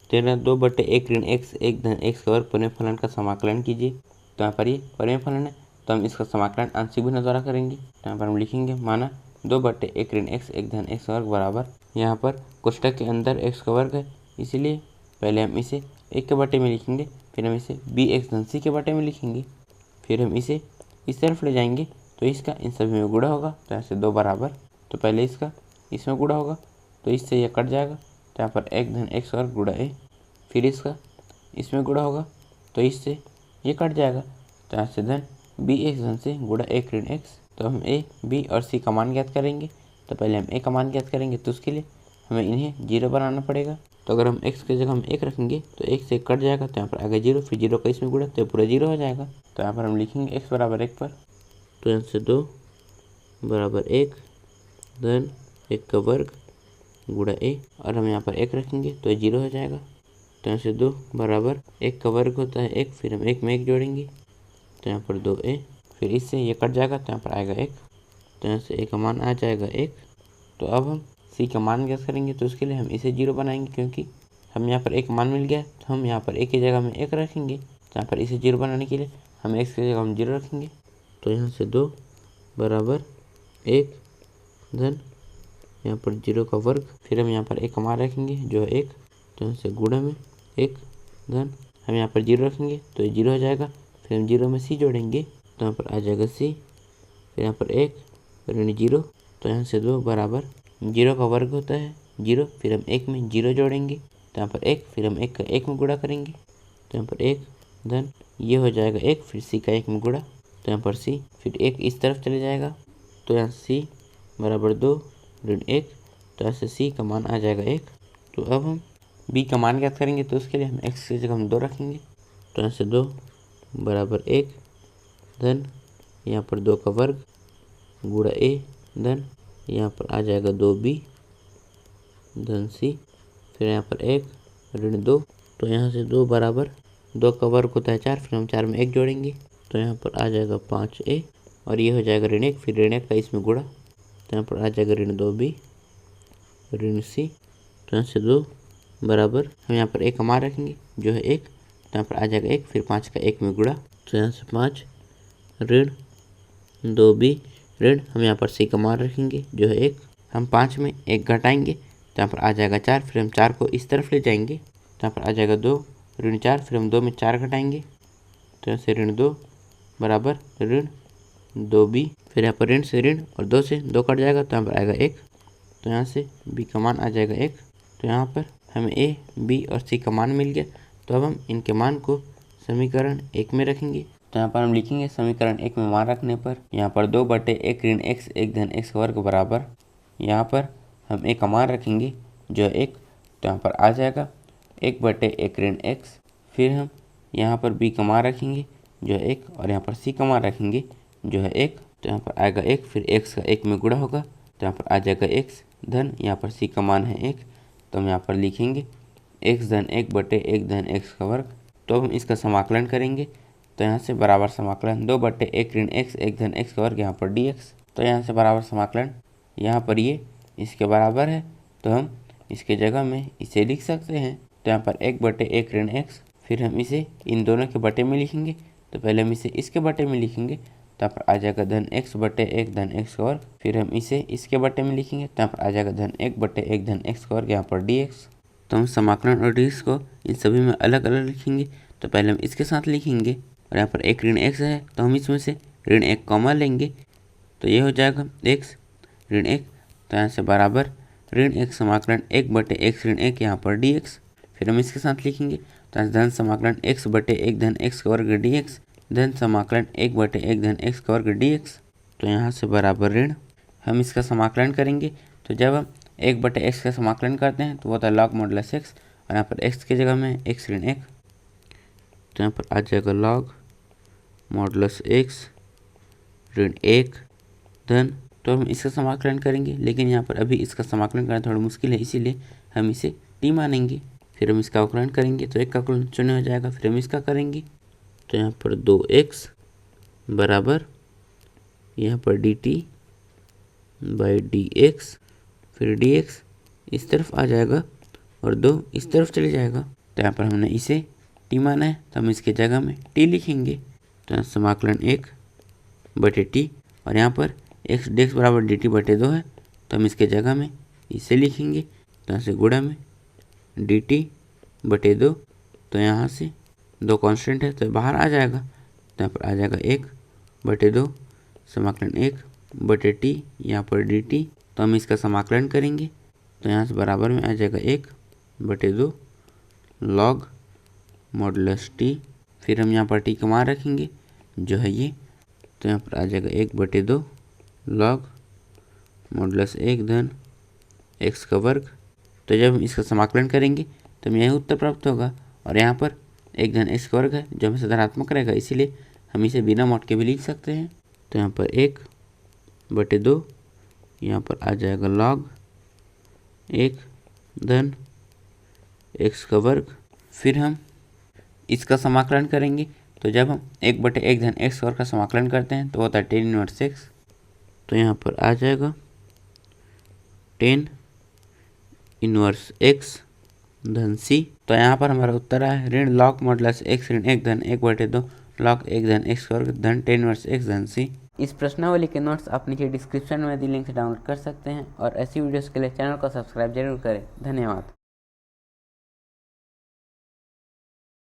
तेरह 2/1 ऋण x 1 धन x का वर्ग परिमेय फलन का समाकलन कीजिए। तो यहाँ पर ये परिमेय फलन है, तो हम इसका समाकलन आंशिक भिन्न द्वारा करेंगे। तो यहाँ पर हम लिखेंगे माना 2/1 ऋण x 1 धन x का वर्ग बराबर, यहाँ पर कोष्ठक के अंदर x का वर्ग है, इसलिए पहले हम इसे 1 के बटे में लिखेंगे, फिर हम इसे bx धन c के बटे में लिखेंगे, फिर हम इसे इस तरफ ले जाएंगे तो इसका इन सभी में गुणा होगा। तो यहाँ से 2 बराबर, तो पहले इसका इसमें गुणा होगा तो इससे यह कट जाएगा। तो यहाँ पर 1 धन x वर्ग गुणा a, फिर इसका इसमें गुणा होगा तो इससे ये कट जाएगा। तो यहाँ से धन bx धन से गुणा 1 ऋण x। तो हम a, b और c का मान ज्ञात करेंगे। तो पहले हम a का मान ज्ञात करेंगे, तो उसके लिए हमें इन्हें 0 बनाना पड़ेगा। तो अगर हम x की जगह हम 1 रखेंगे तो 1 से कट जाएगा, तो यहाँ पर आगे 0, फिर 0 का इसमें गुणा तो पूरा 0 हो जाएगा। तो यहाँ पर हम लिखेंगे x बराबर 1 पर, तो यहाँ से 2 बराबर 1 धन 1 का वर्ग गुणा a, और हम यहाँ पर 1 रखेंगे तो 0 हो जाएगा। तो यहाँ से 2 बराबर 1 का वर्ग होता है 1, फिर हम 1 में 1 जोड़ेंगे तो यहाँ पर 2a, फिर इससे ये कट जाएगा तो यहाँ पर आएगा 1। तो यहाँ से a का मान आ जाएगा 1। तो अब हम c का मान ज्ञात करेंगे, तो उसके लिए हम इसे 0 बनाएंगे, क्योंकि हम यहाँ पर एक मान मिल गया तो हम यहाँ पर a की जगह में 1 रखेंगे। तो यहाँ पर इसे 0 बनाने के लिए हम x की जगह हम 0 रखेंगे। तो यहाँ से 2 बराबर 1 धन यहाँ पर 0 का वर्ग, फिर हम यहाँ पर 1 का मान रखेंगे जो है 1। तो यहाँ से गुणा में 1 धन हम यहाँ पर 0 रखेंगे तो ये 0 हो जाएगा, फिर हम 0 में c जोड़ेंगे तो यहाँ पर आ जाएगा c, फिर यहाँ पर 1 ऋण 0। तो यहाँ से 2 बराबर 0 का वर्ग होता है 0, फिर हम 1 में 0 जोड़ेंगे तो यहाँ पर 1, फिर हम 1 का 1 में गुणा करेंगे तो यहाँ पर 1 धन ये हो जाएगा 1, फिर c का 1 में गुणा तो यहाँ पर c, फिर 1 इस तरफ चले जाएगा तो यहाँ c बराबर 2 ऋण 1। तो यहाँ से c का मान आ जाएगा 1। तो अब हम b का मान ज्ञात करेंगे, तो उसके लिए हम x की जगह हम 2 रखेंगे। तो यहाँ से 2 बराबर 1 धन यहाँ पर 2 का वर्ग गुणा a धन यहाँ पर आ जाएगा 2b धन c, फिर यहाँ पर 1 ऋण 2। तो यहाँ से 2 बराबर 2 का वर्ग होता है 4, फिर हम 4 में 1 जोड़ेंगे तो यहाँ पर आ जाएगा 5a, और ये हो जाएगा ऋण 1, फिर ऋण 1 का इसमें गुणा तो यहाँ पर आ जाएगा ऋण 2b ऋण c। तो यहाँ से 2 बराबर हम यहाँ पर 1 का मान रखेंगे जो है 1, तो यहाँ पर आ जाएगा 1, फिर 5 का 1 में गुणा तो यहाँ से 5 ऋण 2b ऋण हम यहाँ पर c का मान रखेंगे जो है 1। हम 5 में 1 घटाएंगे तो यहाँ पर आ जाएगा 4, फिर हम 4 को इस तरफ ले जाएंगे तो यहाँ पर आ जाएगा 2 ऋण 4, फिर हम 2 में 4 घटाएंगे तो यहाँ से ऋण 2 बराबर ऋण 2b, फिर यहाँ पर ऋण से ऋण और 2 से 2 कट जाएगा तो यहाँ पर आएगा 1। तो यहाँ से b का मान आ जाएगा 1। तो यहाँ पर हमें a, b और c का मान मिल गया। तो अब हम इनके मान को समीकरण 1 में रखेंगे। तो यहाँ पर हम लिखेंगे समीकरण 1 में मान रखने पर यहाँ पर 2/1 ऋण x 1 धन x वर्ग बराबर, यहाँ पर हम a का मान रखेंगे जो है 1। तो यहाँ पर आ जाएगा 1/1 ऋण x, फिर हम यहाँ पर b का मान रखेंगे जो है 1, और यहाँ पर c का मान रखेंगे जो है 1। तो यहाँ पर आएगा 1, फिर x का 1 में गुणा होगा तो यहाँ पर आ जाएगा x धन यहाँ पर c का मान है 1। तो हम यहाँ पर लिखेंगे x धन 1/1 धन x का वर्ग। तो अब हम इसका समाकलन करेंगे, तो यहाँ से बराबर समाकलन 2/1 ऋण x 1 धन x का वर्ग यहाँ पर dx। तो यहाँ से बराबर समाकलन यहाँ पर ये इसके बराबर है, तो हम इसके जगह में इसे लिख सकते हैं। तो यहाँ पर 1/1 ऋण x, फिर हम इसे इन दोनों के बटे में लिखेंगे। तो पहले हम इसे इसके बटे में लिखेंगे तो यहाँ पर आ जाएगा धन x/1 धन x का वर्ग, फिर हम इसे इसके बटे में लिखेंगे तो यहाँ पर आ जाएगा धन 1/1 धन x का वर्ग यहाँ पर dx। तो हम समाकलन और dx को इन सभी में अलग अलग लिखेंगे। तो पहले हम इसके साथ लिखेंगे, और यहाँ पर 1 ऋण x है तो हम इसमें से ऋण 1 कॉमन लेंगे तो ये हो जाएगा x ऋण 1। तो यहाँ से बराबर ऋण 1 समाकलन 1/x ऋण 1 यहाँ पर dx। फिर हम इसके साथ लिखेंगे तो धन समाकलन x/1 धन x का वर्ग dx धन समाकलन 1/1 धन x का वर्ग dx। तो यहाँ से बराबर ऋण हम इसका समाकलन करेंगे। तो जब हम 1/x का समाकलन करते हैं तो वो होता है log मॉडुलस x, और यहाँ पर x की जगह में x ऋण 1, तो यहाँ पर आ जाएगा log मॉडुलस x ऋण 1 धन। तो हम इसका समाकलन करेंगे, लेकिन यहाँ पर अभी इसका समाकलन करना थोड़ा मुश्किल है, इसीलिए हम इसे t मानेंगे। फिर हम इसका अवकलन करेंगे तो 1 का अवकलन 0 हो जाएगा, फिर हम इसका करेंगे तो यहाँ पर 2x बराबर यहाँ पर dt बाई dx, फिर dx इस तरफ आ जाएगा और 2 इस तरफ चले जाएगा। तो यहाँ पर हमने इसे t माना है तो हम इसके जगह में t लिखेंगे। तो समाकलन 1/t और यहाँ पर x dx बराबर dt बटे 2 है तो हम इसके जगह में इसे लिखेंगे। तो यहाँ से गुणा में dt बटे 2, तो यहाँ से 2 कांस्टेंट है तो बाहर आ जाएगा। तो यहाँ पर आ जाएगा 1/2 समाकलन 1/t, यहाँ पर dt। तो हम इसका समाकलन करेंगे तो यहाँ से बराबर में आ जाएगा 1/2 log मॉडुलस t। फिर हम यहाँ पर t का मान रखेंगे जो है ये, तो यहाँ पर आ जाएगा 1/2 log मॉडुलस 1 धन x का वर्ग। तो जब हम इसका समाकलन करेंगे तो हमें यही उत्तर प्राप्त होगा और यहाँ पर 1 धन x का वर्ग है जो हमें धनात्मक रहेगा, इसीलिए हम इसे बिना मॉड के भी लिख सकते हैं। तो यहाँ पर 1/2 यहाँ पर आ जाएगा log 1 धन x का वर्ग। फिर हम इसका समाकलन करेंगे तो जब हम 1/1 धन x वर्ग का समाकलन करते हैं तो होता है tan इनवर्स x। तो यहाँ पर आ जाएगा tan इनवर्स x धन c। तो यहाँ पर हमारा उत्तर है ऋण log मॉडुलस x ऋण 1 धन 1/2 log 1 धन x वर्ग धन tan इनवर्स x धन c। इस प्रश्नावली के नोट्स आप नीचे डिस्क्रिप्शन में दी लिंक से डाउनलोड कर सकते हैं और ऐसी वीडियोस के लिए चैनल को सब्सक्राइब जरूर करें। धन्यवाद।